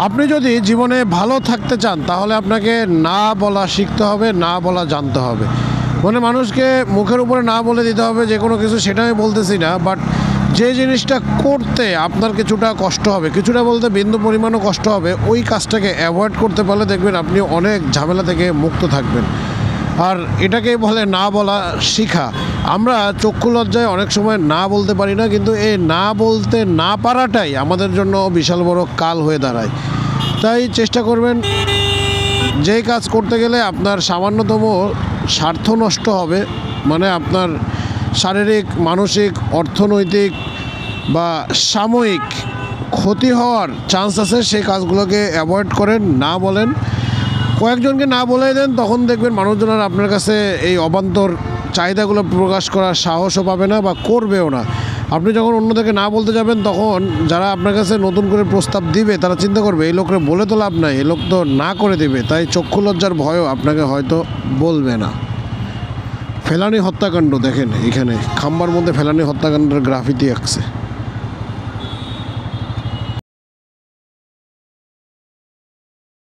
আপনি যদি জীবনে ভালো থাকতে চান তাহলে আপনাকে না বলা শিখতে হবে, না বলা জানতে হবে। মানে মানুষকে মুখের উপরে না বলে দিতে হবে যে কোনো কিছু, সেটা আমি বলতেছি না, বাট যে জিনিসটা করতে আপনার কিছুটা কষ্ট হবে, কিছুটা বলতে বিন্দু পরিমাণও কষ্ট হবে, ওই কাজটাকে অ্যাভয়েড করতে পারলে দেখবেন আপনি অনেক ঝামেলা থেকে মুক্ত থাকবেন। আর এটাকেই বলে না বলা শিখা। আমরা চক্ষু লজ্জায় অনেক সময় না বলতে পারি না, কিন্তু এই না বলতে না পারাটাই আমাদের জন্য বিশাল বড় কাল হয়ে দাঁড়ায়। তাই চেষ্টা করবেন যেই কাজ করতে গেলে আপনার সামান্যতম স্বার্থ নষ্ট হবে, মানে আপনার শারীরিক, মানসিক, অর্থনৈতিক বা সাময়িক ক্ষতি হওয়ার চান্স আছে, সেই কাজগুলোকে অ্যাভয়েড করেন, না বলেন। কয়েকজনকে না বলে দেন, তখন দেখবেন মানুষজন আর আপনার কাছে এই অবান্তর চাহিদাগুলো প্রকাশ করার সাহসও পাবে না বা করবেও না। আপনি যখন অন্যদেরকে না বলতে যাবেন, তখন যারা আপনার কাছে নতুন করে প্রস্তাব দিবে তারা চিন্তা করবে এই লোকরে বলে তো লাভ নাই, এই লোক তো না করে দেবে, তাই চক্ষু লজ্জার ভয়ও আপনাকে হয়তো বলবে না। ফেলানি হত্যাকাণ্ড দেখেন, এখানে খাম্বার মধ্যে ফেলানি হত্যাকাণ্ডের গ্রাফিতি আঁকছে।